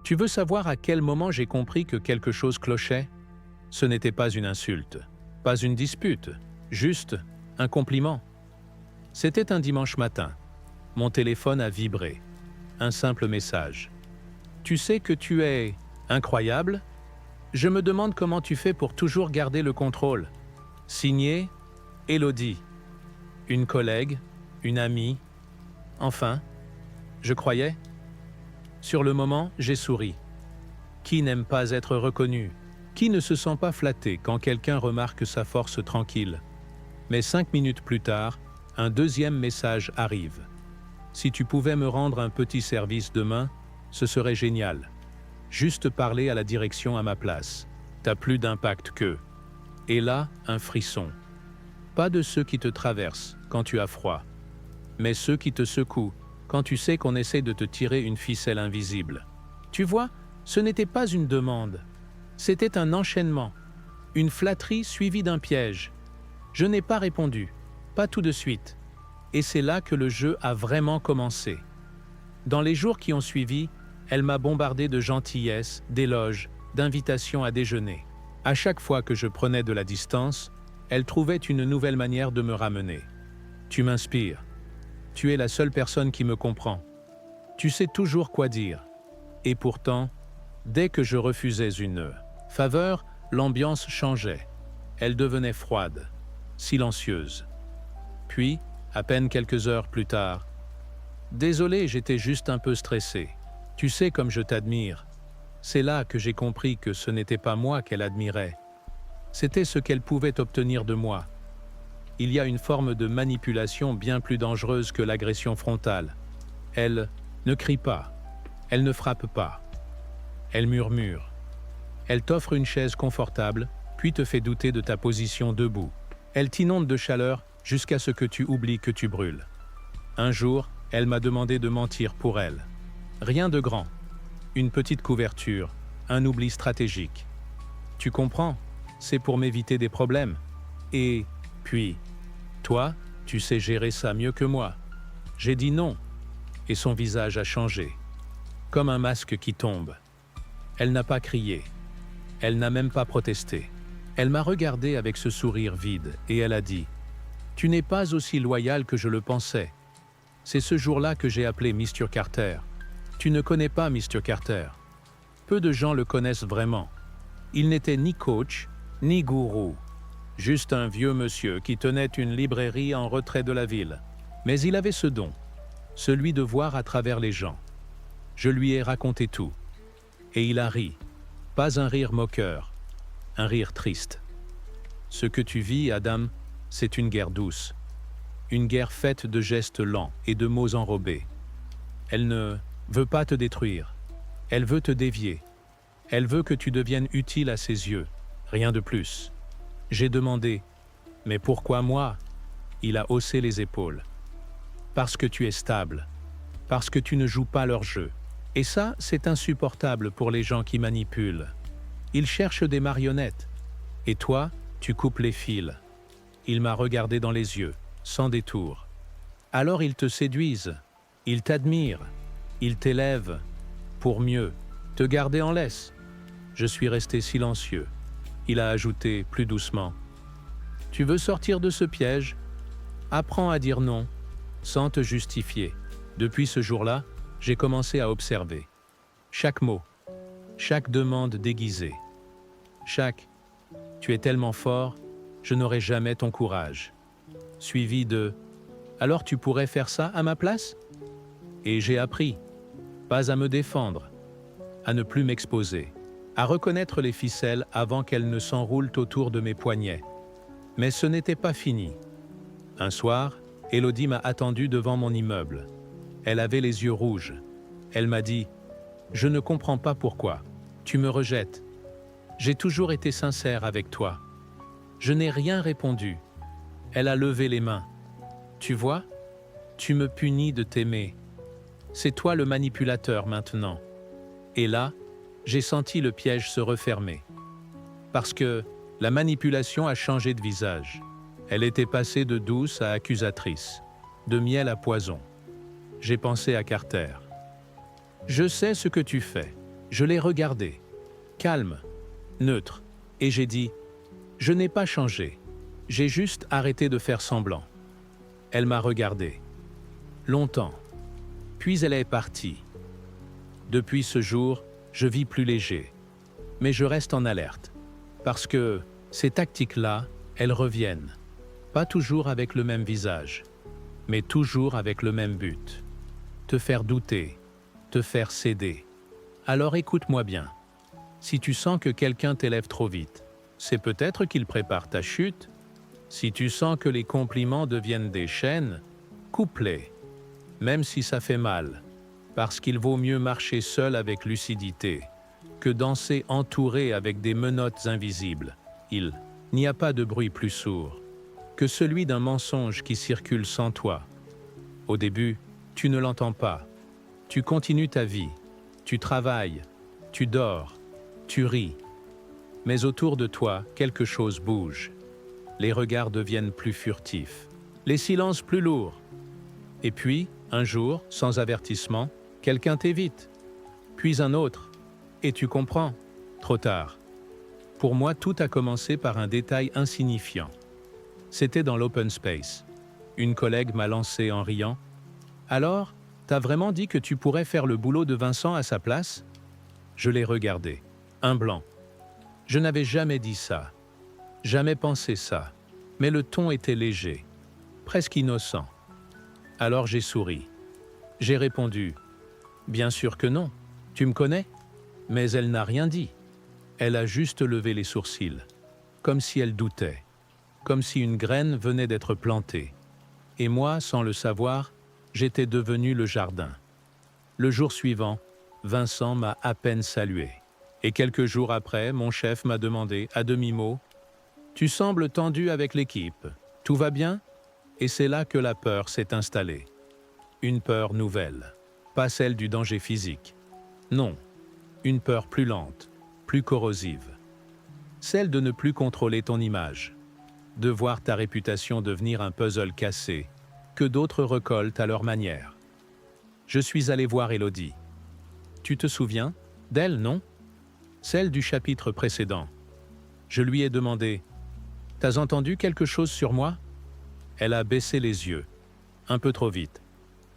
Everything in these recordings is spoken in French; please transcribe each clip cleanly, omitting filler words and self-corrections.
Tu veux savoir à quel moment j'ai compris que quelque chose clochait? Ce n'était pas une insulte, pas une dispute, juste un compliment. C'était un dimanche matin. Mon téléphone a vibré. Un simple message. Tu sais que tu es incroyable? Je me demande comment tu fais pour toujours garder le contrôle. Signé, Élodie. Une collègue, une amie. Enfin, je croyais. Sur le moment, j'ai souri. Qui n'aime pas être reconnu? Qui ne se sent pas flatté quand quelqu'un remarque sa force tranquille? Mais 5 minutes plus tard, un deuxième message arrive. Si tu pouvais me rendre un petit service demain, ce serait génial. Juste parler à la direction à ma place. T'as plus d'impact qu'eux. Et là, un frisson. Pas de ceux qui te traversent quand tu as froid, mais ceux qui te secouent quand tu sais qu'on essaie de te tirer une ficelle invisible. Tu vois, ce n'était pas une demande. C'était un enchaînement. Une flatterie suivie d'un piège. Je n'ai pas répondu. Pas tout de suite. Et c'est là que le jeu a vraiment commencé. Dans les jours qui ont suivi, elle m'a bombardé de gentillesses, d'éloges, d'invitations à déjeuner. À chaque fois que je prenais de la distance, elle trouvait une nouvelle manière de me ramener. Tu m'inspires. Tu es la seule personne qui me comprend. Tu sais toujours quoi dire. Et pourtant, dès que je refusais une faveur, l'ambiance changeait. Elle devenait froide, silencieuse. Puis, à peine quelques heures plus tard, « Désolé, j'étais juste un peu stressé. Tu sais comme je t'admire. » C'est là que j'ai compris que ce n'était pas moi qu'elle admirait. C'était ce qu'elle pouvait obtenir de moi. Il y a une forme de manipulation bien plus dangereuse que l'agression frontale. Elle ne crie pas. Elle ne frappe pas. Elle murmure. Elle t'offre une chaise confortable, puis te fait douter de ta position debout. Elle t'inonde de chaleur jusqu'à ce que tu oublies que tu brûles. Un jour, elle m'a demandé de mentir pour elle. Rien de grand. Une petite couverture, un oubli stratégique. Tu comprends? C'est pour m'éviter des problèmes. Et puis, toi, tu sais gérer ça mieux que moi. J'ai dit non. Et son visage a changé. Comme un masque qui tombe. Elle n'a pas crié. Elle n'a même pas protesté. Elle m'a regardé avec ce sourire vide et elle a dit « Tu n'es pas aussi loyal que je le pensais. » C'est ce jour-là que j'ai appelé Mr. Carter. Tu ne connais pas Mr. Carter. Peu de gens le connaissent vraiment. Il n'était ni coach, ni gourou. Juste un vieux monsieur qui tenait une librairie en retrait de la ville. Mais il avait ce don, celui de voir à travers les gens. Je lui ai raconté tout. Et il a ri. Pas un rire moqueur, un rire triste. Ce que tu vis, Adam, c'est une guerre douce. Une guerre faite de gestes lents et de mots enrobés. Elle ne veut pas te détruire. Elle veut te dévier. Elle veut que tu deviennes utile à ses yeux. Rien de plus. J'ai demandé « Mais pourquoi moi ?» Il a haussé les épaules. Parce que tu es stable. Parce que tu ne joues pas leur jeu. Et ça, c'est insupportable pour les gens qui manipulent. Ils cherchent des marionnettes. Et toi, tu coupes les fils. Il m'a regardé dans les yeux, sans détour. Alors ils te séduisent. Ils t'admirent. Ils t'élèvent. Pour mieux, te garder en laisse. Je suis resté silencieux. Il a ajouté plus doucement. Tu veux sortir de ce piège? Apprends à dire non, sans te justifier. Depuis ce jour-là, j'ai commencé à observer. Chaque mot, chaque demande déguisée, chaque « tu es tellement fort, je n'aurai jamais ton courage », suivi de « alors tu pourrais faire ça à ma place ?» Et j'ai appris, pas à me défendre, à ne plus m'exposer, à reconnaître les ficelles avant qu'elles ne s'enroulent autour de mes poignets. Mais ce n'était pas fini. Un soir, Élodie m'a attendu devant mon immeuble. Elle avait les yeux rouges. Elle m'a dit « Je ne comprends pas pourquoi. Tu me rejettes. J'ai toujours été sincère avec toi. » Je n'ai rien répondu. Elle a levé les mains. « Tu vois, tu me punis de t'aimer. C'est toi le manipulateur maintenant. » Et là, j'ai senti le piège se refermer. Parce que la manipulation a changé de visage. Elle était passée de douce à accusatrice, de miel à poison. J'ai pensé à Carter. « Je sais ce que tu fais. Je l'ai regardée, calme, neutre, et j'ai dit « Je n'ai pas changé, j'ai juste arrêté de faire semblant ». Elle m'a regardé, longtemps, puis elle est partie. Depuis ce jour, je vis plus léger, mais je reste en alerte, parce que ces tactiques-là, elles reviennent, pas toujours avec le même visage, mais toujours avec le même but, te faire douter, te faire céder. Alors écoute-moi bien, si tu sens que quelqu'un t'élève trop vite, c'est peut-être qu'il prépare ta chute. Si tu sens que les compliments deviennent des chaînes, coupe-les, même si ça fait mal, parce qu'il vaut mieux marcher seul avec lucidité que danser entouré avec des menottes invisibles. Il n'y a pas de bruit plus sourd que celui d'un mensonge qui circule sans toi. Au début, tu ne l'entends pas. Tu continues ta vie, tu travailles, tu dors, tu ris. Mais autour de toi, quelque chose bouge. Les regards deviennent plus furtifs, les silences plus lourds. Et puis, un jour, sans avertissement, quelqu'un t'évite, puis un autre, et tu comprends, trop tard. Pour moi, tout a commencé par un détail insignifiant. C'était dans l'open space. Une collègue m'a lancé en riant. « Alors, t'as vraiment dit que tu pourrais faire le boulot de Vincent à sa place ?» Je l'ai regardé, un blanc. Je n'avais jamais dit ça, jamais pensé ça, mais le ton était léger, presque innocent. Alors j'ai souri. J'ai répondu « Bien sûr que non, tu me connais ?» Mais elle n'a rien dit. Elle a juste levé les sourcils, comme si elle doutait, comme si une graine venait d'être plantée. Et moi, sans le savoir, j'étais devenu le jardin. Le jour suivant, Vincent m'a à peine salué. Et quelques jours après, mon chef m'a demandé, à demi-mot, « Tu sembles tendu avec l'équipe, tout va bien ?» Et c'est là que la peur s'est installée. Une peur nouvelle, pas celle du danger physique. Non, une peur plus lente, plus corrosive. Celle de ne plus contrôler ton image, de voir ta réputation devenir un puzzle cassé, que d'autres recollent à leur manière. Je suis allé voir Élodie. Tu te souviens d'elle, non? Celle du chapitre précédent. Je lui ai demandé « T'as entendu quelque chose sur moi ?» Elle a baissé les yeux, un peu trop vite.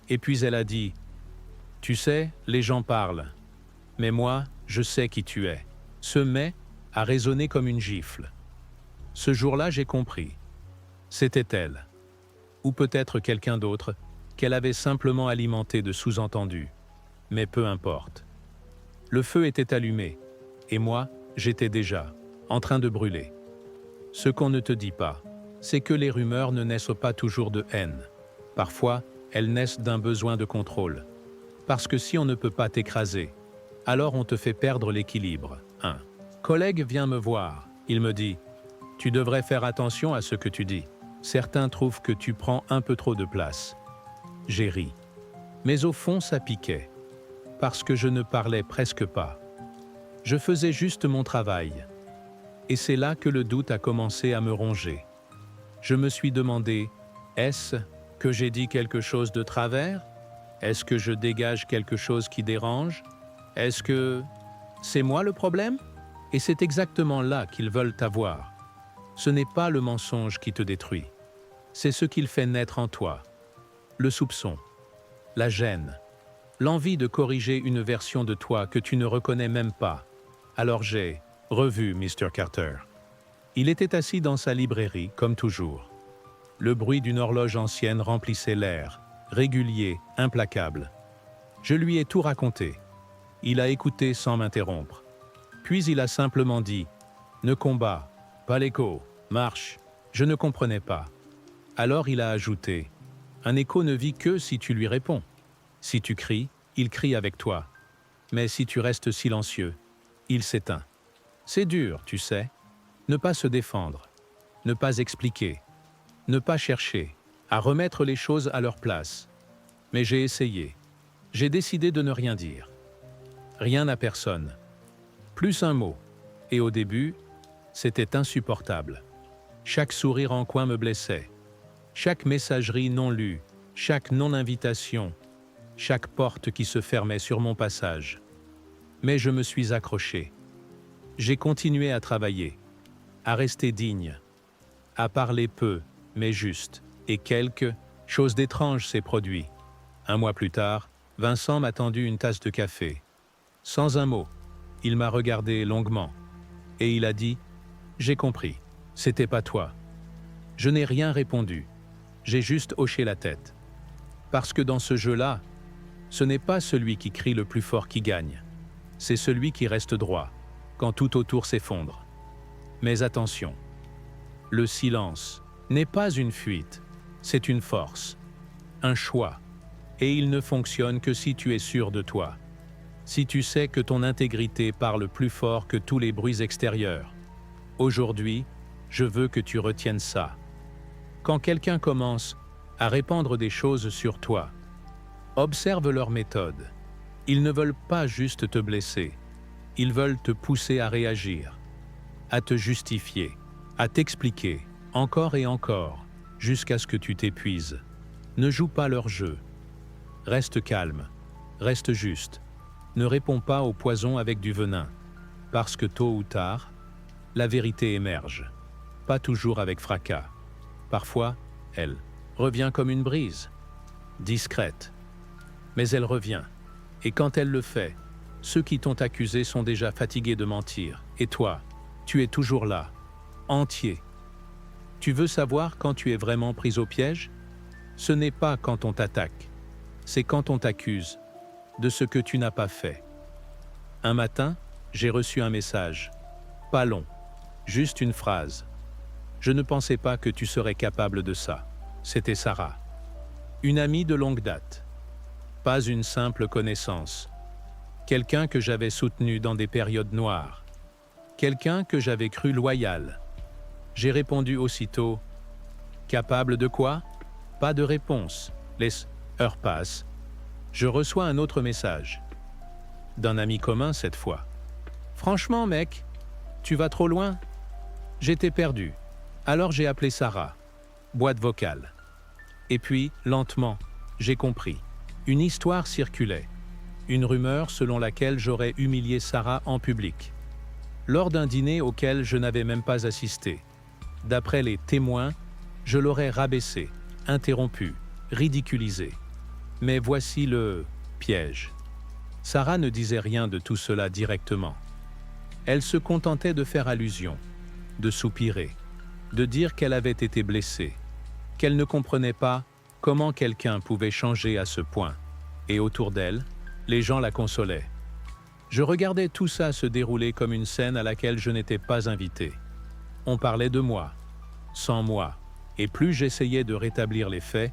Et puis elle a dit « Tu sais, les gens parlent. Mais moi, je sais qui tu es. » Ce « mais » a résonné comme une gifle. Ce jour-là, j'ai compris. C'était elle. Ou peut-être quelqu'un d'autre, qu'elle avait simplement alimenté de sous-entendus. Mais peu importe. Le feu était allumé, et moi, j'étais déjà en train de brûler. Ce qu'on ne te dit pas, c'est que les rumeurs ne naissent pas toujours de haine. Parfois, elles naissent d'un besoin de contrôle. Parce que si on ne peut pas t'écraser, alors on te fait perdre l'équilibre. Un collègue vient me voir. Il me dit « Tu devrais faire attention à ce que tu dis. Certains trouvent que tu prends un peu trop de place. » J'ai ri. Mais au fond, ça piquait. Parce que je ne parlais presque pas. Je faisais juste mon travail. Et c'est là que le doute a commencé à me ronger. Je me suis demandé, est-ce que j'ai dit quelque chose de travers? Est-ce que je dégage quelque chose qui dérange? Est-ce que c'est moi le problème? Et c'est exactement là qu'ils veulent t'avoir. Ce n'est pas le mensonge qui te détruit. C'est ce qu'il fait naître en toi. Le soupçon, la gêne, l'envie de corriger une version de toi que tu ne reconnais même pas. Alors j'ai revu Mr. Carter. Il était assis dans sa librairie, comme toujours. Le bruit d'une horloge ancienne remplissait l'air, régulier, implacable. Je lui ai tout raconté. Il a écouté sans m'interrompre. Puis il a simplement dit « Ne combat, pas l'écho, marche ». Je ne comprenais pas. Alors il a ajouté « Un écho ne vit que si tu lui réponds. Si tu cries, il crie avec toi. Mais si tu restes silencieux, il s'éteint. C'est dur, tu sais. Ne pas se défendre, ne pas expliquer, ne pas chercher à remettre les choses à leur place. Mais j'ai essayé. J'ai décidé de ne rien dire. Rien à personne. Plus un mot. Et au début, c'était insupportable. Chaque sourire en coin me blessait. Chaque messagerie non lue, chaque non-invitation, chaque porte qui se fermait sur mon passage. Mais je me suis accroché. J'ai continué à travailler, à rester digne, à parler peu, mais juste. Et quelque chose d'étrange s'est produit. Un mois plus tard, Vincent m'a tendu une tasse de café. Sans un mot, il m'a regardé longuement. Et il a dit « J'ai compris, c'était pas toi ». Je n'ai rien répondu. J'ai juste hoché la tête. Parce que dans ce jeu-là, ce n'est pas celui qui crie le plus fort qui gagne. C'est celui qui reste droit, quand tout autour s'effondre. Mais attention, le silence n'est pas une fuite, c'est une force, un choix. Et il ne fonctionne que si tu es sûr de toi. Si tu sais que ton intégrité parle plus fort que tous les bruits extérieurs. Aujourd'hui, je veux que tu retiennes ça. Quand quelqu'un commence à répandre des choses sur toi, observe leur méthode. Ils ne veulent pas juste te blesser, ils veulent te pousser à réagir, à te justifier, à t'expliquer, encore et encore, jusqu'à ce que tu t'épuises. Ne joue pas leur jeu. Reste calme, reste juste. Ne réponds pas au poison avec du venin, parce que tôt ou tard, la vérité émerge. Pas toujours avec fracas. Parfois, elle revient comme une brise, discrète. Mais elle revient. Et quand elle le fait, ceux qui t'ont accusé sont déjà fatigués de mentir. Et toi, tu es toujours là, entier. Tu veux savoir quand tu es vraiment pris au piège? Ce n'est pas quand on t'attaque, c'est quand on t'accuse de ce que tu n'as pas fait. Un matin, j'ai reçu un message. Pas long, juste une phrase. Je ne pensais pas que tu serais capable de ça. C'était Sarah. Une amie de longue date. Pas une simple connaissance. Quelqu'un que j'avais soutenu dans des périodes noires. Quelqu'un que j'avais cru loyal. J'ai répondu aussitôt. Capable de quoi? Pas de réponse. Les heures passent. Je reçois un autre message. D'un ami commun cette fois. Franchement, mec, tu vas trop loin? J'étais perdu. Alors j'ai appelé Sarah. Boîte vocale. Et puis, lentement, j'ai compris. Une histoire circulait. Une rumeur selon laquelle j'aurais humilié Sarah en public. Lors d'un dîner auquel je n'avais même pas assisté. D'après les témoins, je l'aurais rabaissée, interrompue, ridiculisée. Mais voici le piège. Sarah ne disait rien de tout cela directement. Elle se contentait de faire allusion, de soupirer, de dire qu'elle avait été blessée, qu'elle ne comprenait pas comment quelqu'un pouvait changer à ce point. Et autour d'elle, les gens la consolaient. Je regardais tout ça se dérouler comme une scène à laquelle je n'étais pas invité. On parlait de moi, sans moi, et plus j'essayais de rétablir les faits,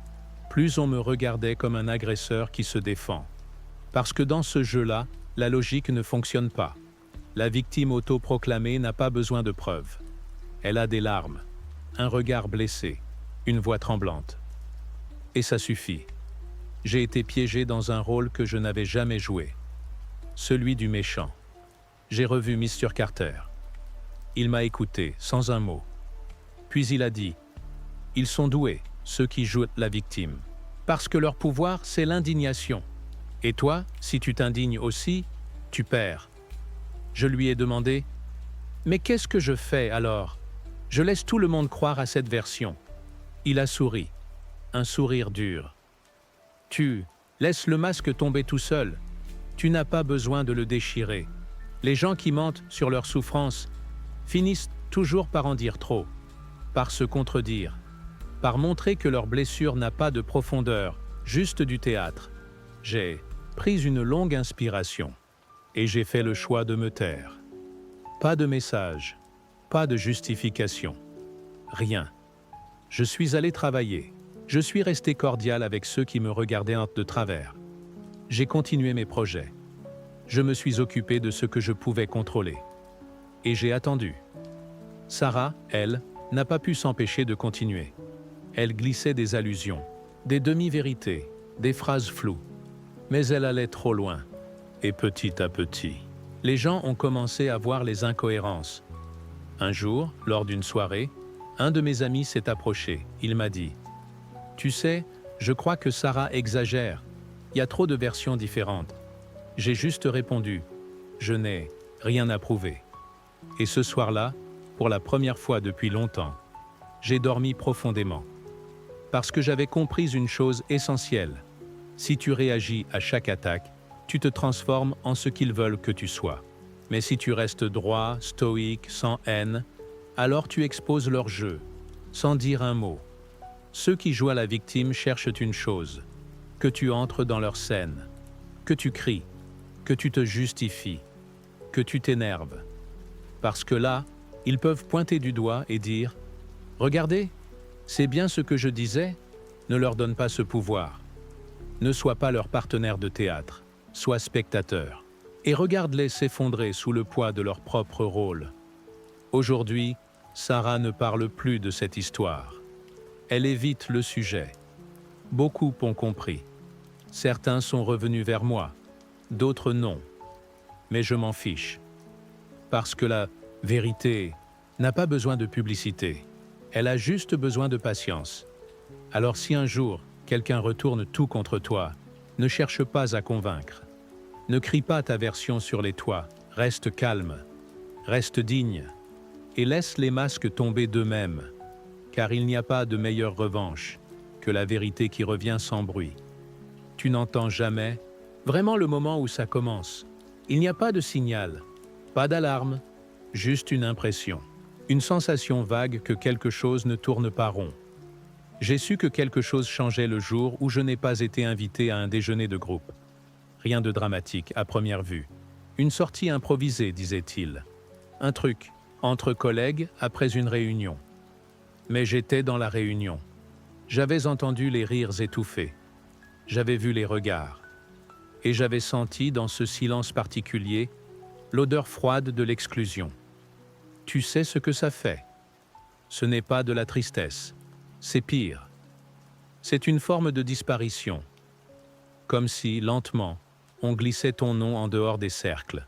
plus on me regardait comme un agresseur qui se défend. Parce que dans ce jeu-là, la logique ne fonctionne pas. La victime autoproclamée n'a pas besoin de preuves. Elle a des larmes, un regard blessé, une voix tremblante. Et ça suffit. J'ai été piégé dans un rôle que je n'avais jamais joué. Celui du méchant. J'ai revu Mr. Carter. Il m'a écouté, sans un mot. Puis il a dit « Ils sont doués, ceux qui jouent la victime. Parce que leur pouvoir, c'est l'indignation. Et toi, si tu t'indignes aussi, tu perds. » Je lui ai demandé « Mais qu'est-ce que je fais alors? Je laisse tout le monde croire à cette version. » Il a souri. Un sourire dur. « Tu laisses le masque tomber tout seul. Tu n'as pas besoin de le déchirer. Les gens qui mentent sur leur souffrance finissent toujours par en dire trop, par se contredire, par montrer que leur blessure n'a pas de profondeur, juste du théâtre. » J'ai pris une longue inspiration et j'ai fait le choix de me taire. Pas de message, pas de justification, rien. Je suis allé travailler. Je suis resté cordial avec ceux qui me regardaient de travers. J'ai continué mes projets. Je me suis occupé de ce que je pouvais contrôler. Et j'ai attendu. Sarah, elle, n'a pas pu s'empêcher de continuer. Elle glissait des allusions, des demi-vérités, des phrases floues. Mais elle allait trop loin. Et petit à petit, les gens ont commencé à voir les incohérences. Un jour, lors d'une soirée, un de mes amis s'est approché. Il m'a dit « Tu sais, je crois que Sarah exagère. Il y a trop de versions différentes. » J'ai juste répondu je n'ai rien à prouver. Et ce soir-là, pour la première fois depuis longtemps, j'ai dormi profondément. Parce que j'avais compris une chose essentielle. Si tu réagis à chaque attaque, tu te transformes en ce qu'ils veulent que tu sois. Mais si tu restes droit, stoïque, sans haine, alors tu exposes leur jeu, sans dire un mot. Ceux qui jouent à la victime cherchent une chose, que tu entres dans leur scène, que tu cries, que tu te justifies, que tu t'énerves. Parce que là, ils peuvent pointer du doigt et dire « Regardez, c'est bien ce que je disais, ne leur donne pas ce pouvoir. Ne sois pas leur partenaire de théâtre, sois spectateur. Et regarde-les s'effondrer sous le poids de leur propre rôle. » Aujourd'hui, Sarah ne parle plus de cette histoire. Elle évite le sujet. Beaucoup ont compris. Certains sont revenus vers moi, d'autres non. Mais je m'en fiche. Parce que la vérité n'a pas besoin de publicité. Elle a juste besoin de patience. Alors si un jour, quelqu'un retourne tout contre toi, ne cherche pas à convaincre. Ne crie pas ta version sur les toits, reste calme, reste digne, et laisse les masques tomber d'eux-mêmes, car il n'y a pas de meilleure revanche que la vérité qui revient sans bruit. Tu n'entends jamais vraiment le moment où ça commence. Il n'y a pas de signal, pas d'alarme, juste une impression, une sensation vague que quelque chose ne tourne pas rond. J'ai su que quelque chose changeait le jour où je n'ai pas été invité à un déjeuner de groupe. Rien de dramatique à première vue. Une sortie improvisée, disait-il. Un truc, entre collègues après une réunion. Mais j'étais dans la réunion. J'avais entendu les rires étouffés. J'avais vu les regards. Et j'avais senti dans ce silence particulier l'odeur froide de l'exclusion. Tu sais ce que ça fait. Ce n'est pas de la tristesse. C'est pire. C'est une forme de disparition. Comme si, lentement, on glissait ton nom en dehors des cercles.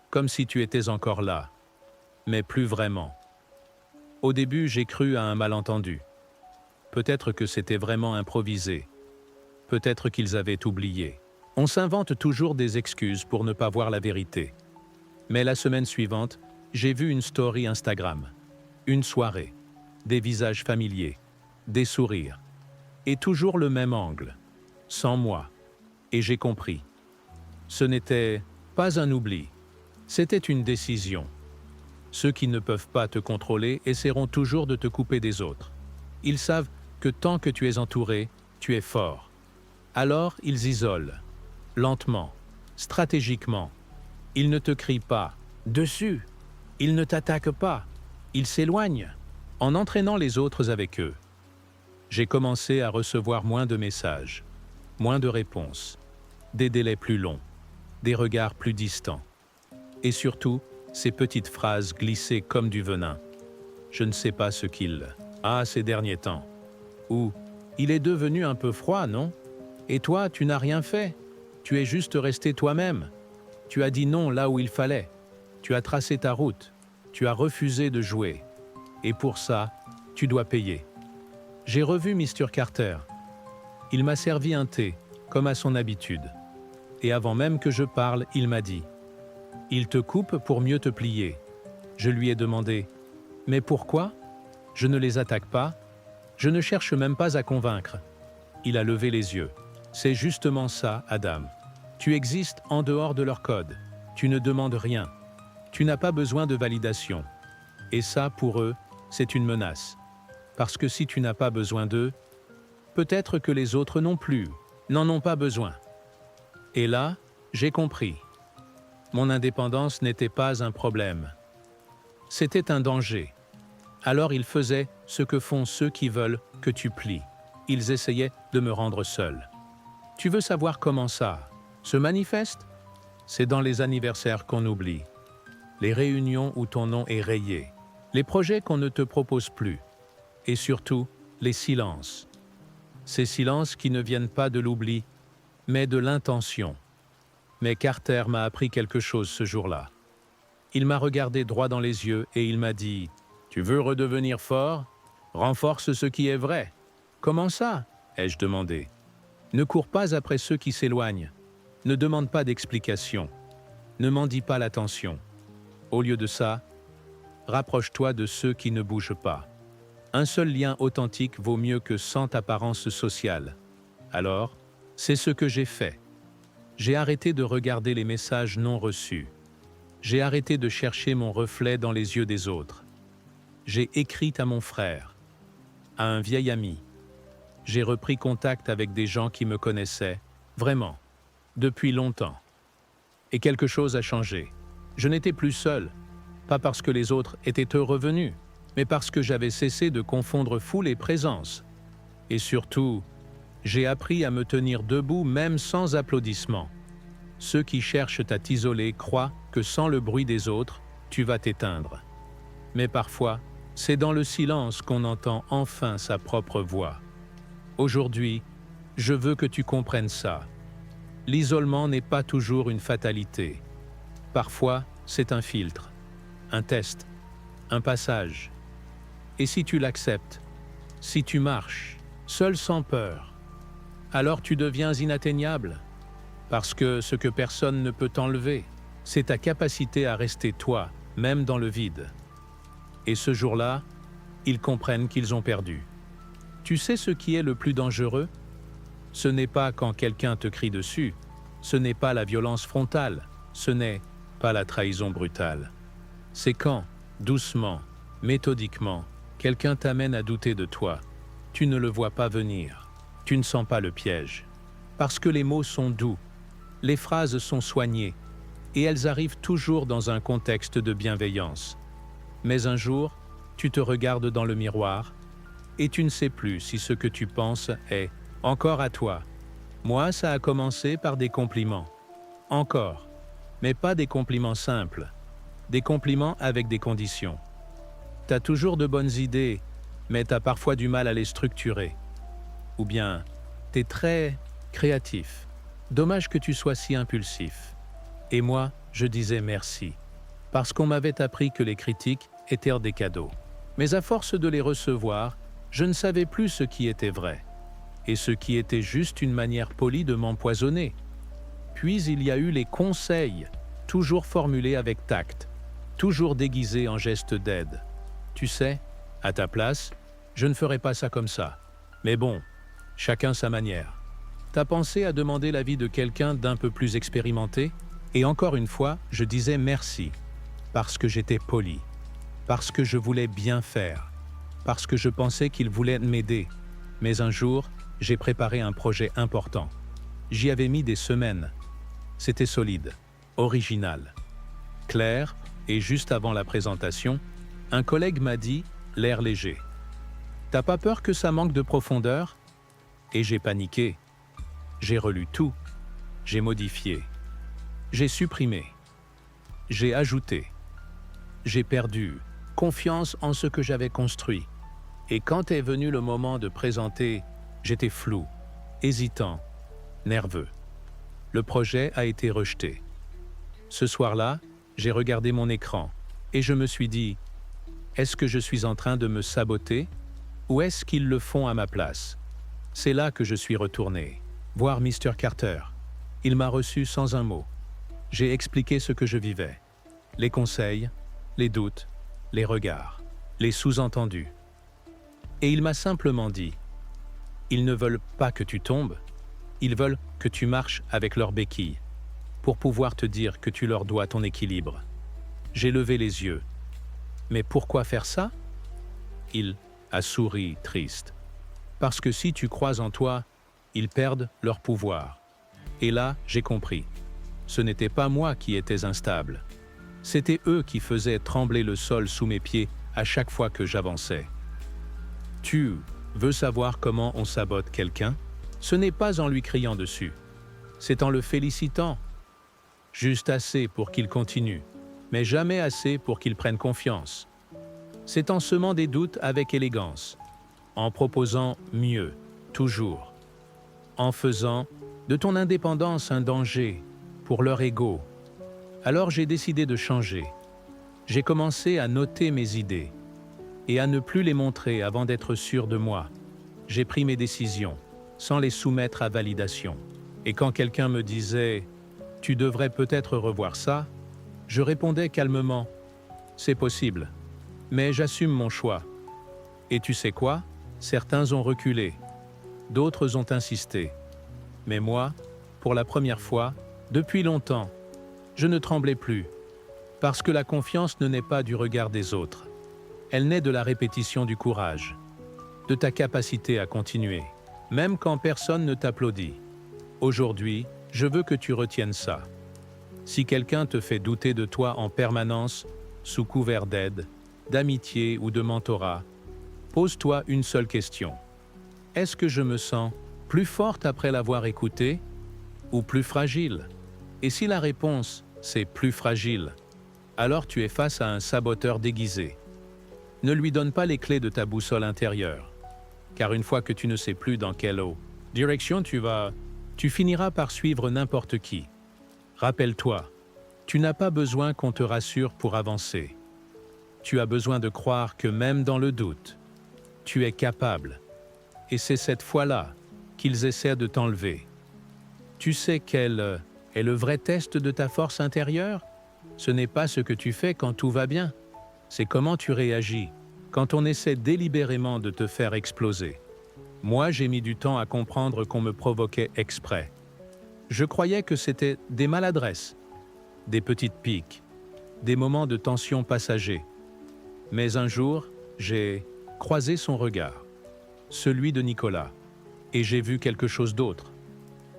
Comme si tu étais encore là, mais plus vraiment. Au début, j'ai cru à un malentendu. Peut-être que c'était vraiment improvisé. Peut-être qu'ils avaient oublié. On s'invente toujours des excuses pour ne pas voir la vérité. Mais la semaine suivante, j'ai vu une story Instagram. Une soirée. Des visages familiers. Des sourires. Et toujours le même angle. Sans moi. Et j'ai compris. Ce n'était pas un oubli. C'était une décision. Ceux qui ne peuvent pas te contrôler essaieront toujours de te couper des autres. Ils savent que tant que tu es entouré, tu es fort. Alors ils isolent. Lentement. Stratégiquement. Ils ne te crient pas dessus. Ils ne t'attaquent pas. Ils s'éloignent, en entraînant les autres avec eux. J'ai commencé à recevoir moins de messages, moins de réponses, des délais plus longs, des regards plus distants. Et surtout, ces petites phrases glissées comme du venin. Je ne sais pas ce qu'il a ces derniers temps. Ou, il est devenu un peu froid, non? Et toi, tu n'as rien fait. Tu es juste resté toi-même. Tu as dit non là où il fallait. Tu as tracé ta route. Tu as refusé de jouer. Et pour ça, tu dois payer. J'ai revu Mr. Carter. Il m'a servi un thé, comme à son habitude. Et avant même que je parle, il m'a dit « Il te coupe pour mieux te plier ». Je lui ai demandé « Mais pourquoi ? Je ne les attaque pas. Je ne cherche même pas à convaincre. » Il a levé les yeux. « C'est justement ça, Adam. Tu existes en dehors de leur code. Tu ne demandes rien. Tu n'as pas besoin de validation. Et ça, pour eux, c'est une menace. Parce que si tu n'as pas besoin d'eux, peut-être que les autres non plus, n'en ont pas besoin. » Et là, j'ai compris. Mon indépendance n'était pas un problème. C'était un danger. Alors ils faisaient ce que font ceux qui veulent que tu plies. Ils essayaient de me rendre seul. Tu veux savoir comment ça se manifeste? C'est dans les anniversaires qu'on oublie, les réunions où ton nom est rayé, les projets qu'on ne te propose plus, et surtout les silences. Ces silences qui ne viennent pas de l'oubli, mais de l'intention. Mais Carter m'a appris quelque chose ce jour-là. Il m'a regardé droit dans les yeux et il m'a dit « Tu veux redevenir fort? Renforce ce qui est vrai. » « Comment ça ?» ai-je demandé. « Ne cours pas après ceux qui s'éloignent. Ne demande pas d'explications. Ne mendie pas l'attention. Au lieu de ça, rapproche-toi de ceux qui ne bougent pas. Un seul lien authentique vaut mieux que 100 apparences sociales. Alors, c'est ce que j'ai fait. J'ai arrêté de regarder les messages non reçus. J'ai arrêté de chercher mon reflet dans les yeux des autres. J'ai écrit à mon frère, à un vieil ami. J'ai repris contact avec des gens qui me connaissaient, vraiment, depuis longtemps. Et quelque chose a changé. Je n'étais plus seul, pas parce que les autres étaient revenus, mais parce que j'avais cessé de confondre foule et présence. Et surtout, j'ai appris à me tenir debout même sans applaudissements. Ceux qui cherchent à t'isoler croient que sans le bruit des autres, tu vas t'éteindre. Mais parfois, c'est dans le silence qu'on entend enfin sa propre voix. Aujourd'hui, je veux que tu comprennes ça. L'isolement n'est pas toujours une fatalité. Parfois, c'est un filtre, un test, un passage. Et si tu l'acceptes, si tu marches, seul sans peur, alors tu deviens inatteignable. Parce que ce que personne ne peut t'enlever, c'est ta capacité à rester toi, même dans le vide. Et ce jour-là, ils comprennent qu'ils ont perdu. Tu sais ce qui est le plus dangereux? Ce n'est pas quand quelqu'un te crie dessus, ce n'est pas la violence frontale, ce n'est pas la trahison brutale. C'est quand, doucement, méthodiquement, quelqu'un t'amène à douter de toi. Tu ne le vois pas venir, tu ne sens pas le piège. Parce que les mots sont doux, les phrases sont soignées, et elles arrivent toujours dans un contexte de bienveillance. Mais un jour, tu te regardes dans le miroir, et tu ne sais plus si ce que tu penses est « encore à toi ». Moi, ça a commencé par des compliments. Encore. Mais pas des compliments simples. Des compliments avec des conditions. T'as toujours de bonnes idées, mais t'as parfois du mal à les structurer. Ou bien, t'es très créatif. Dommage que tu sois si impulsif. Et moi, je disais merci. Parce qu'on m'avait appris que les critiques étaient des cadeaux. Mais à force de les recevoir, je ne savais plus ce qui était vrai. Et ce qui était juste une manière polie de m'empoisonner. Puis il y a eu les conseils, toujours formulés avec tact, toujours déguisés en gestes d'aide. Tu sais, à ta place, je ne ferais pas ça comme ça. Mais bon, chacun sa manière. T'as pensé à demander l'avis de quelqu'un d'un peu plus expérimenté? Et encore une fois, je disais merci, parce que j'étais poli, parce que je voulais bien faire, parce que je pensais qu'il voulait m'aider. Mais un jour, j'ai préparé un projet important. J'y avais mis des semaines. C'était solide, original, clair, et juste avant la présentation, un collègue m'a dit, l'air léger. « T'as pas peur que ça manque de profondeur ?» Et j'ai paniqué. J'ai relu tout. J'ai modifié. J'ai supprimé. J'ai ajouté. J'ai perdu confiance en ce que j'avais construit. Et quand est venu le moment de présenter, j'étais flou, hésitant, nerveux. Le projet a été rejeté. Ce soir-là, j'ai regardé mon écran et je me suis dit, est-ce que je suis en train de me saboter ou est-ce qu'ils le font à ma place? C'est là que je suis retourné, voir Mr. Carter. Il m'a reçu sans un mot. J'ai expliqué ce que je vivais. Les conseils, les doutes, les regards, les sous-entendus. Et il m'a simplement dit, ils ne veulent pas que tu tombes, ils veulent que tu marches avec leurs béquilles, pour pouvoir te dire que tu leur dois ton équilibre. J'ai levé les yeux. Mais pourquoi faire ça? Il a souri triste. Parce que si tu crois en toi, ils perdent leur pouvoir. Et là, j'ai compris. Ce n'était pas moi qui étais instable. C'était eux qui faisaient trembler le sol sous mes pieds à chaque fois que j'avançais. Tu veux savoir comment on sabote quelqu'un? Ce n'est pas en lui criant dessus. C'est en le félicitant. Juste assez pour qu'il continue, mais jamais assez pour qu'il prenne confiance. C'est en semant des doutes avec élégance, en proposant mieux, toujours, en faisant de ton indépendance un danger pour leur ego. Alors j'ai décidé de changer. J'ai commencé à noter mes idées et à ne plus les montrer avant d'être sûr de moi. J'ai pris mes décisions sans les soumettre à validation. Et quand quelqu'un me disait Tu devrais peut-être revoir ça. Je répondais calmement. C'est possible. Mais j'assume mon choix. Et tu sais quoi? Certains ont reculé. D'autres ont insisté. Mais moi, pour la première fois, depuis longtemps, je ne tremblais plus. Parce que la confiance ne naît pas du regard des autres. Elle naît de la répétition du courage, de ta capacité à continuer, même quand personne ne t'applaudit. Aujourd'hui, je veux que tu retiennes ça. Si quelqu'un te fait douter de toi en permanence, sous couvert d'aide, d'amitié ou de mentorat, pose-toi une seule question. Est-ce que je me sens plus forte après l'avoir écouté ou plus fragile? Et si la réponse, c'est plus fragile, alors tu es face à un saboteur déguisé. Ne lui donne pas les clés de ta boussole intérieure, car une fois que tu ne sais plus dans quelle direction tu vas, tu finiras par suivre n'importe qui. Rappelle-toi, tu n'as pas besoin qu'on te rassure pour avancer. Tu as besoin de croire que même dans le doute, tu es capable. Et c'est cette foi-là qu'ils essaient de t'enlever. Tu sais quel est le vrai test de ta force intérieure? Ce n'est pas ce que tu fais quand tout va bien. C'est comment tu réagis quand on essaie délibérément de te faire exploser. Moi, j'ai mis du temps à comprendre qu'on me provoquait exprès. Je croyais que c'était des maladresses, des petites piques, des moments de tension passagers. Mais un jour, j'ai croisé son regard, celui de Nicolas, et j'ai vu quelque chose d'autre.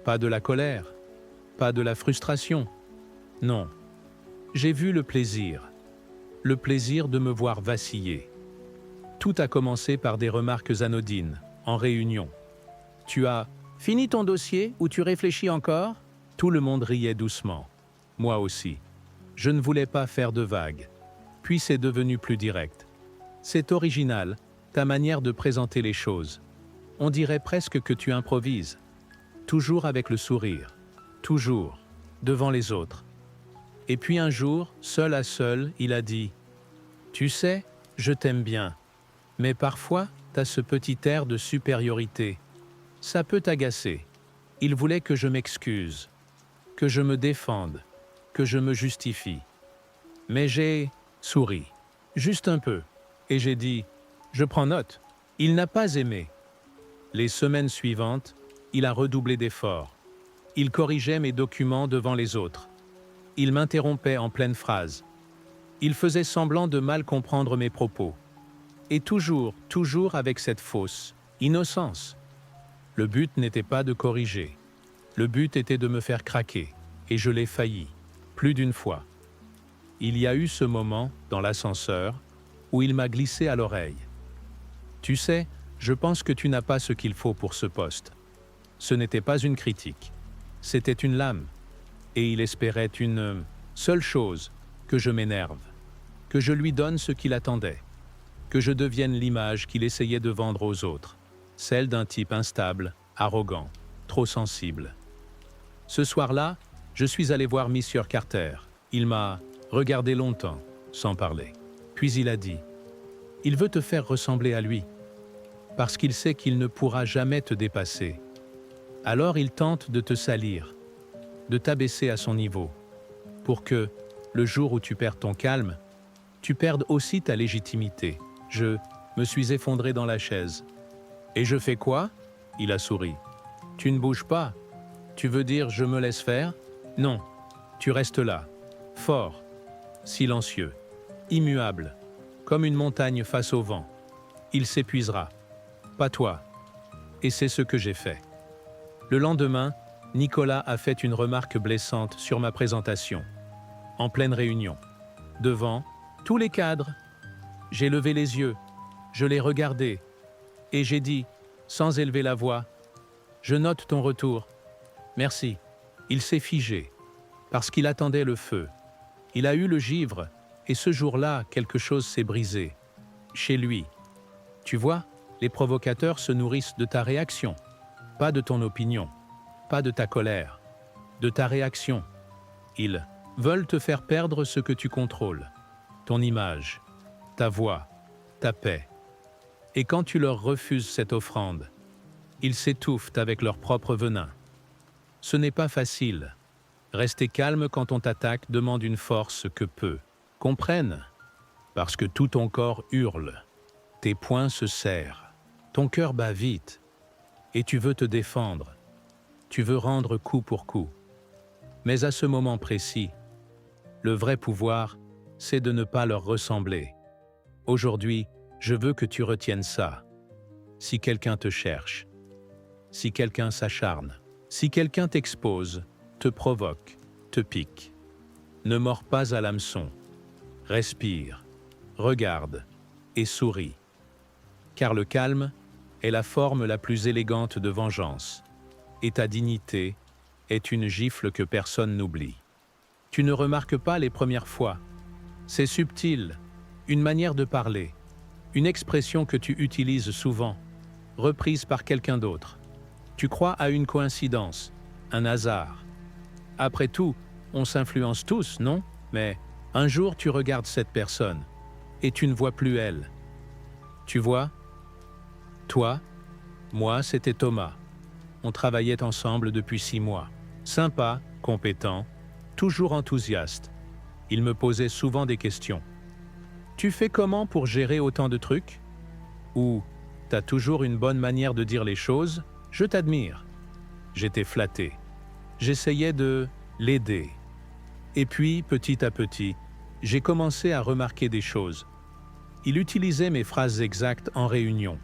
Pas de la colère, pas de la frustration. Non, j'ai vu le plaisir de me voir vaciller. Tout a commencé par des remarques anodines, en réunion. Tu as fini ton dossier ou tu réfléchis encore? Tout le monde riait doucement. Moi aussi. Je ne voulais pas faire de vagues. Puis c'est devenu plus direct. C'est original, ta manière de présenter les choses. On dirait presque que tu improvises. Toujours avec le sourire. Toujours. Devant les autres. Et puis un jour, seul à seul, il a dit « Tu sais, je t'aime bien. Mais parfois, t'as ce petit air de supériorité. Ça peut t'agacer. » Il voulait que je m'excuse, que je me défende, que je me justifie. Mais j'ai souri, juste un peu, et j'ai dit « Je prends note. » Il n'a pas aimé. Les semaines suivantes, il a redoublé d'efforts. Il corrigeait mes documents devant les autres. Il m'interrompait en pleine phrase. Il faisait semblant de mal comprendre mes propos. Et toujours avec cette fausse innocence. Le but n'était pas de corriger. Le but était de me faire craquer. Et je l'ai failli, plus d'une fois. Il y a eu ce moment, dans l'ascenseur, où il m'a glissé à l'oreille. « Tu sais, je pense que tu n'as pas ce qu'il faut pour ce poste. » Ce n'était pas une critique. C'était une lame. Et il espérait une seule chose, que je m'énerve, que je lui donne ce qu'il attendait, que je devienne l'image qu'il essayait de vendre aux autres, celle d'un type instable, arrogant, trop sensible. Ce soir-là, je suis allé voir Monsieur Carter. Il m'a regardé longtemps, sans parler. Puis il a dit « Il veut te faire ressembler à lui, parce qu'il sait qu'il ne pourra jamais te dépasser. Alors il tente de te salir, de t'abaisser à son niveau, pour que, le jour où tu perds ton calme, tu perdes aussi ta légitimité. » Je me suis effondré dans la chaise. « Et je fais quoi ?» Il a souri. « Tu ne bouges pas. Tu veux dire je me laisse faire? Non, tu restes là, fort, silencieux, immuable, comme une montagne face au vent. Il s'épuisera. Pas toi. » Et c'est ce que j'ai fait. Le lendemain, Nicolas a fait une remarque blessante sur ma présentation, en pleine réunion, devant tous les cadres. J'ai levé les yeux, je l'ai regardé, et j'ai dit, sans élever la voix, « Je note ton retour. Merci. » Il s'est figé, parce qu'il attendait le feu. Il a eu le givre, et ce jour-là, quelque chose s'est brisé. Chez lui. Tu vois, les provocateurs se nourrissent de ta réaction, pas de ton opinion, pas de ta colère, de ta réaction. Ils veulent te faire perdre ce que tu contrôles, ton image, ta voix, ta paix. Et quand tu leur refuses cette offrande, ils s'étouffent avec leur propre venin. Ce n'est pas facile, Rester calme quand on t'attaque demande une force que peu comprennent, parce que tout ton corps hurle, tes poings se serrent, ton cœur bat vite, et tu veux te défendre, tu veux rendre coup pour coup. Mais à ce moment précis, le vrai pouvoir, c'est de ne pas leur ressembler. Aujourd'hui, je veux que tu retiennes ça. Si quelqu'un te cherche, si quelqu'un s'acharne, si quelqu'un t'expose, te provoque, te pique, ne mords pas à l'hameçon. Respire, regarde et souris. Car le calme est la forme la plus élégante de vengeance, et ta dignité est une gifle que personne n'oublie. Tu ne remarques pas les premières fois. C'est subtil, une manière de parler, une expression que tu utilises souvent, reprise par quelqu'un d'autre. Tu crois à une coïncidence, un hasard. Après tout, on s'influence tous, non? Mais un jour tu regardes cette personne, et tu ne vois plus elle. Tu vois? Toi, moi, c'était Thomas. On travaillait ensemble depuis 6 mois. Sympa, compétent, toujours enthousiaste. Il me posait souvent des questions. Tu fais comment pour gérer autant de trucs? Ou t'as toujours une bonne manière de dire les choses? Je t'admire. J'étais flatté. J'essayais de l'aider. Et puis, petit à petit, j'ai commencé à remarquer des choses. Il utilisait mes phrases exactes en réunion.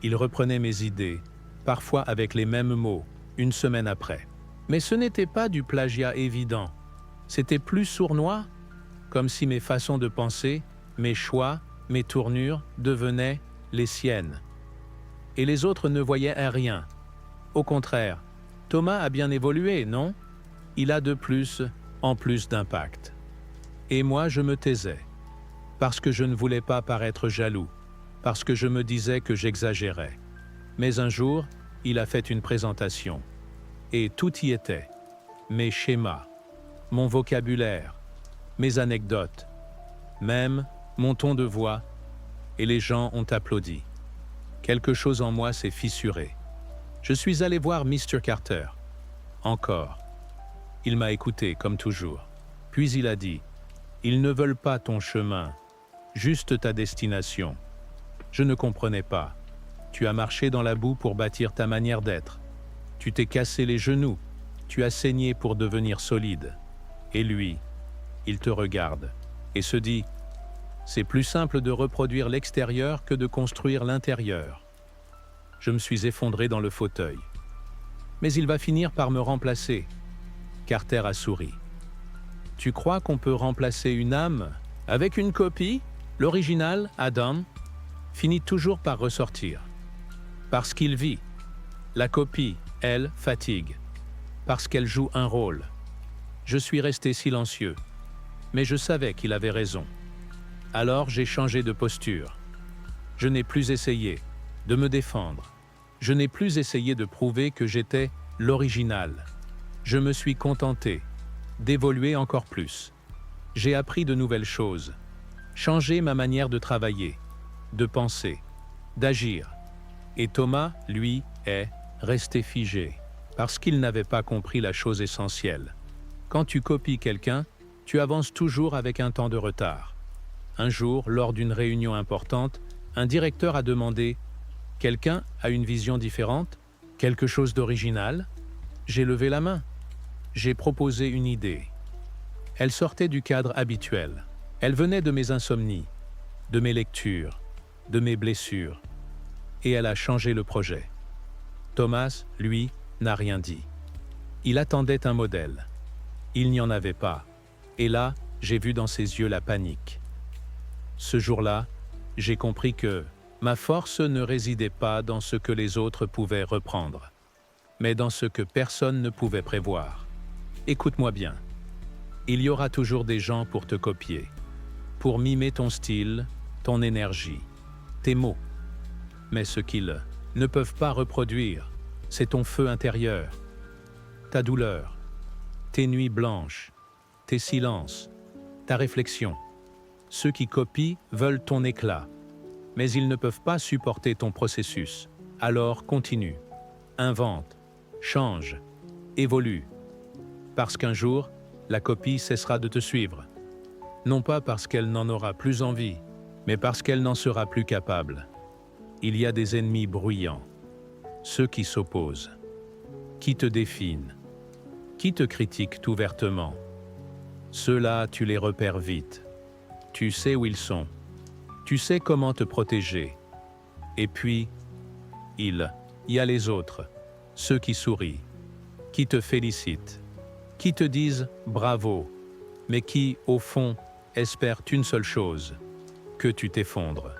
Il reprenait mes idées, parfois avec les mêmes mots, une semaine après. Mais ce n'était pas du plagiat évident. C'était plus sournois, comme si mes façons de penser, mes choix, mes tournures devenaient les siennes. Et les autres ne voyaient rien. Au contraire, Thomas a bien évolué, non? Il a de plus en plus d'impact. Et moi, je me taisais, parce que je ne voulais pas paraître jaloux, parce que je me disais que j'exagérais. Mais un jour, il a fait une présentation. Et tout y était. Mes schémas, mon vocabulaire, mes anecdotes, même mon ton de voix, et les gens ont applaudi. Quelque chose en moi s'est fissuré. Je suis allé voir Mr. Carter. Encore. Il m'a écouté, comme toujours. Puis il a dit, « Ils ne veulent pas ton chemin, juste ta destination. » Je ne comprenais pas. Tu as marché dans la boue pour bâtir ta manière d'être. Tu t'es cassé les genoux. Tu as saigné pour devenir solide. Et lui, il te regarde et se dit, « C'est plus simple de reproduire l'extérieur que de construire l'intérieur. » Je me suis effondré dans le fauteuil. Mais il va finir par me remplacer. Carter a souri. Tu crois qu'on peut remplacer une âme avec une copie? L'original, Adam, finit toujours par ressortir. Parce qu'il vit. La copie, elle, fatigue. Parce qu'elle joue un rôle. Je suis resté silencieux. Mais je savais qu'il avait raison. Alors j'ai changé de posture. Je n'ai plus essayé de me défendre. Je n'ai plus essayé de prouver que j'étais l'original. Je me suis contenté d'évoluer encore plus. J'ai appris de nouvelles choses, changé ma manière de travailler, de penser, d'agir. Et Thomas, lui, est resté figé, parce qu'il n'avait pas compris la chose essentielle. Quand tu copies quelqu'un, tu avances toujours avec un temps de retard. Un jour, lors d'une réunion importante, un directeur a demandé « Quelqu'un a une vision différente? Quelque chose d'original ?» J'ai levé la main. J'ai proposé une idée. Elle sortait du cadre habituel. Elle venait de mes insomnies, de mes lectures, de mes blessures. Et elle a changé le projet. Thomas, lui, n'a rien dit. Il attendait un modèle. Il n'y en avait pas. Et là, j'ai vu dans ses yeux la panique. Ce jour-là, j'ai compris que ma force ne résidait pas dans ce que les autres pouvaient reprendre, mais dans ce que personne ne pouvait prévoir. Écoute-moi bien. Il y aura toujours des gens pour te copier, pour mimer ton style, ton énergie, tes mots. Mais ce qu'ils ne peuvent pas reproduire, c'est ton feu intérieur, ta douleur, tes nuits blanches, tes silences, ta réflexion. Ceux qui copient veulent ton éclat, mais ils ne peuvent pas supporter ton processus. Alors continue, invente, change, évolue. parce qu'un jour, la copie cessera de te suivre. Non pas parce qu'elle n'en aura plus envie, mais parce qu'elle n'en sera plus capable. Il y a des ennemis bruyants, ceux qui s'opposent, qui te définent, qui te critiquent ouvertement. Ceux-là, tu les repères vite. Tu sais où ils sont. Tu sais comment te protéger. Et puis, il y a les autres, ceux qui sourient, qui te félicitent, qui te disent « bravo », mais qui, au fond, espèrent une seule chose, que tu t'effondres.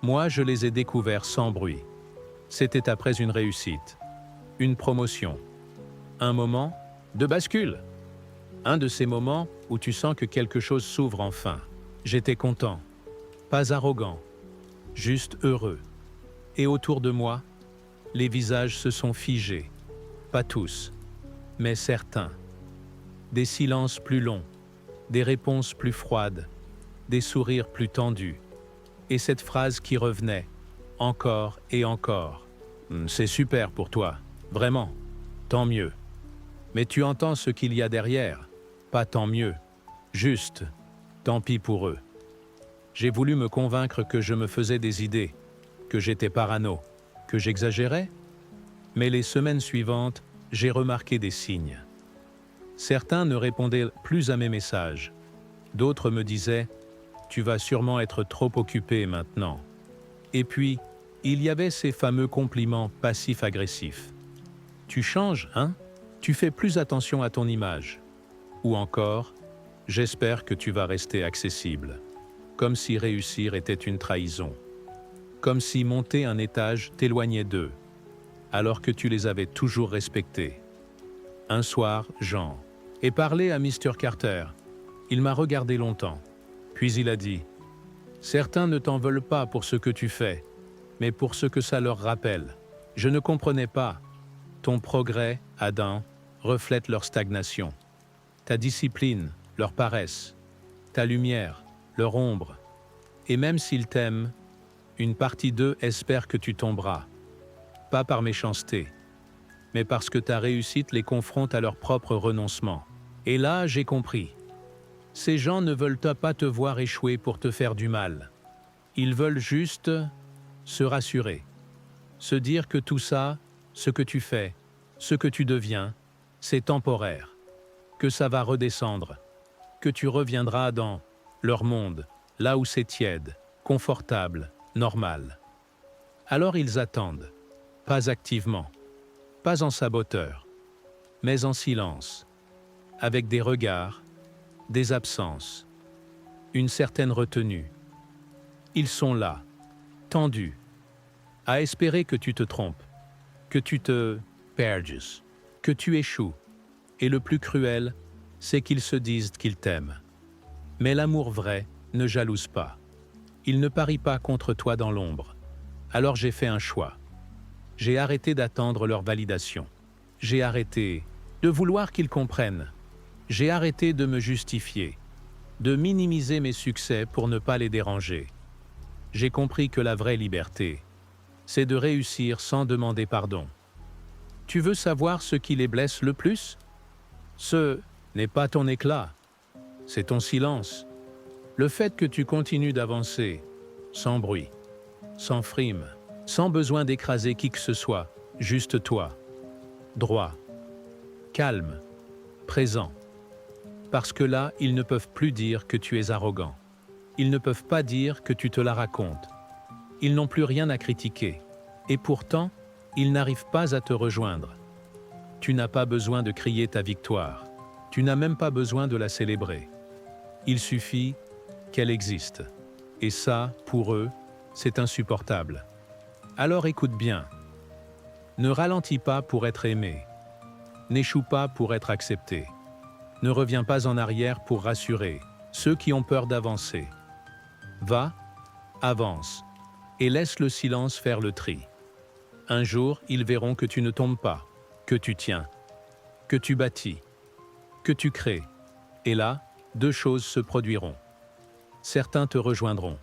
Moi, je les ai découverts sans bruit. C'était après une réussite, une promotion, un moment de bascule. Un de ces moments où tu sens que quelque chose s'ouvre enfin. J'étais content, pas arrogant, juste heureux. Et autour de moi, les visages se sont figés. Pas tous, mais certains. Des silences plus longs, des réponses plus froides, des sourires plus tendus. Et cette phrase qui revenait, encore et encore. « C'est super pour toi, vraiment, tant mieux. Mais tu entends ce qu'il y a derrière, pas tant mieux, juste, tant pis pour eux. » J'ai voulu me convaincre que je me faisais des idées, que j'étais parano, que j'exagérais. Mais les semaines suivantes, j'ai remarqué des signes. Certains ne répondaient plus à mes messages. D'autres me disaient « Tu vas sûrement être trop occupé maintenant. » Et puis, il y avait ces fameux compliments passifs-agressifs. « Tu changes, hein? Tu fais plus attention à ton image. » Ou encore « J'espère que tu vas rester accessible. » Comme si réussir était une trahison. Comme si monter un étage t'éloignait d'eux, alors que tu les avais toujours respectés. Un soir, Jean ai parlé à Mr. Carter. Il m'a regardé longtemps. Puis il a dit « Certains ne t'en veulent pas pour ce que tu fais, mais pour ce que ça leur rappelle. Je ne comprenais pas. Ton progrès, Adam, reflète leur stagnation. Ta discipline, leur paresse. Ta lumière, leur ombre. Et même s'ils t'aiment, une partie d'eux espère que tu tomberas. Pas par méchanceté, mais parce que ta réussite les confronte à leur propre renoncement. Et là, j'ai compris. Ces gens ne veulent pas te voir échouer pour te faire du mal. Ils veulent juste se rassurer, se dire que tout ça, ce que tu fais, ce que tu deviens, c'est temporaire, que ça va redescendre, que tu reviendras dans leur monde, là où c'est tiède, confortable, normal. Alors ils attendent, pas activement, pas en saboteur, mais en silence, avec des regards, des absences, une certaine retenue. Ils sont là, tendus, à espérer que tu te trompes, que tu te perdes, que tu échoues. Et le plus cruel, c'est qu'ils se disent qu'ils t'aiment. Mais l'amour vrai ne jalouse pas. Il ne parie pas contre toi dans l'ombre. Alors j'ai fait un choix. J'ai arrêté d'attendre leur validation. J'ai arrêté de vouloir qu'ils comprennent. J'ai arrêté de me justifier, de minimiser mes succès pour ne pas les déranger. J'ai compris que la vraie liberté, c'est de réussir sans demander pardon. Tu veux savoir ce qui les blesse le plus? Ce n'est pas ton éclat, c'est ton silence. Le fait que tu continues d'avancer, sans bruit, sans frime, sans besoin d'écraser qui que ce soit, juste toi, droit, calme, présent. Parce que là, ils ne peuvent plus dire que tu es arrogant. Ils ne peuvent pas dire que tu te la racontes. Ils n'ont plus rien à critiquer. Et pourtant, ils n'arrivent pas à te rejoindre. Tu n'as pas besoin de crier ta victoire. Tu n'as même pas besoin de la célébrer. Il suffit qu'elle existe. Et ça, pour eux, c'est insupportable. Alors écoute bien. Ne ralentis pas pour être aimé. N'échoue pas pour être accepté. Ne reviens pas en arrière pour rassurer ceux qui ont peur d'avancer. Va, avance, et laisse le silence faire le tri. Un jour, ils verront que tu ne tombes pas, que tu tiens, que tu bâtis, que tu crées. Et là, deux choses se produiront. Certains te rejoindront,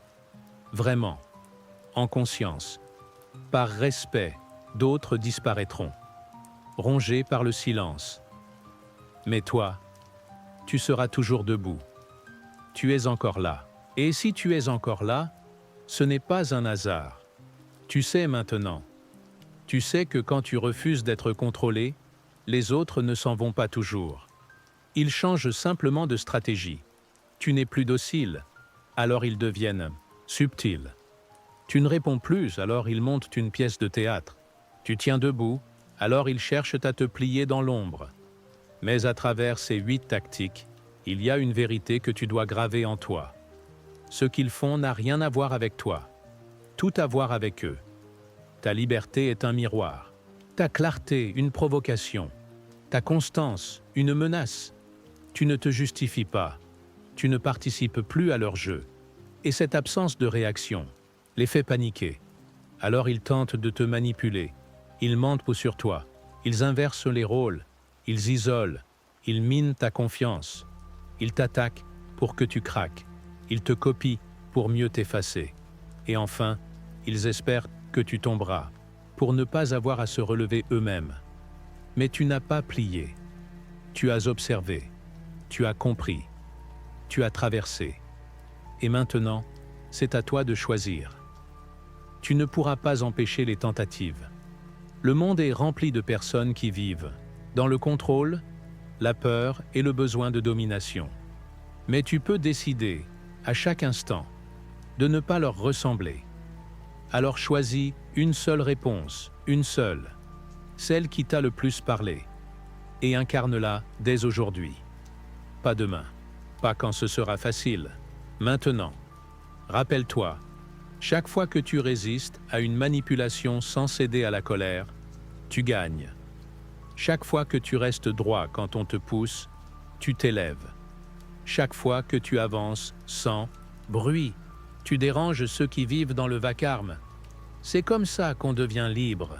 vraiment, en conscience. Par respect, d'autres disparaîtront, rongés par le silence. Mais toi, tu seras toujours debout. Tu es encore là. Et si tu es encore là, ce n'est pas un hasard. Tu sais maintenant. Tu sais que quand tu refuses d'être contrôlé, les autres ne s'en vont pas toujours. Ils changent simplement de stratégie. Tu n'es plus docile, alors ils deviennent subtils. Tu ne réponds plus, alors ils montent une pièce de théâtre. Tu tiens debout, alors ils cherchent à te plier dans l'ombre. Mais à travers ces 8 tactiques, il y a une vérité que tu dois graver en toi. Ce qu'ils font n'a rien à voir avec toi, tout à voir avec eux. Ta liberté est un miroir, ta clarté une provocation, ta constance une menace. Tu ne te justifies pas, tu ne participes plus à leur jeu. Et cette absence de réaction les fait paniquer. Alors ils tentent de te manipuler, ils mentent sur toi, ils inversent les rôles, ils isolent, ils minent ta confiance, ils t'attaquent pour que tu craques, ils te copient pour mieux t'effacer. Et enfin, ils espèrent que tu tomberas, pour ne pas avoir à se relever eux-mêmes. Mais tu n'as pas plié. Tu as observé, tu as compris, tu as traversé. Et maintenant, c'est à toi de choisir. Tu ne pourras pas empêcher les tentatives. Le monde est rempli de personnes qui vivent dans le contrôle, la peur et le besoin de domination. Mais tu peux décider, à chaque instant, de ne pas leur ressembler. Alors choisis une seule réponse, une seule, celle qui t'a le plus parlé, et incarne-la dès aujourd'hui. Pas demain, pas quand ce sera facile, maintenant. Rappelle-toi, chaque fois que tu résistes à une manipulation sans céder à la colère, tu gagnes. Chaque fois que tu restes droit quand on te pousse, tu t'élèves. Chaque fois que tu avances sans bruit, tu déranges ceux qui vivent dans le vacarme. C'est comme ça qu'on devient libre.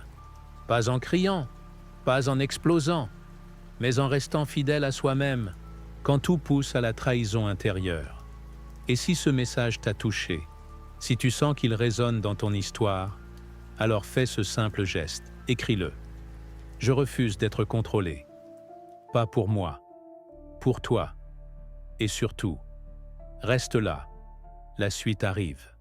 Pas en criant, pas en explosant, mais en restant fidèle à soi-même, quand tout pousse à la trahison intérieure. Et si ce message t'a touché, si tu sens qu'il résonne dans ton histoire, alors fais ce simple geste, écris-le. Je refuse d'être contrôlé. Pas pour moi, pour toi. Et surtout, reste là, la suite arrive.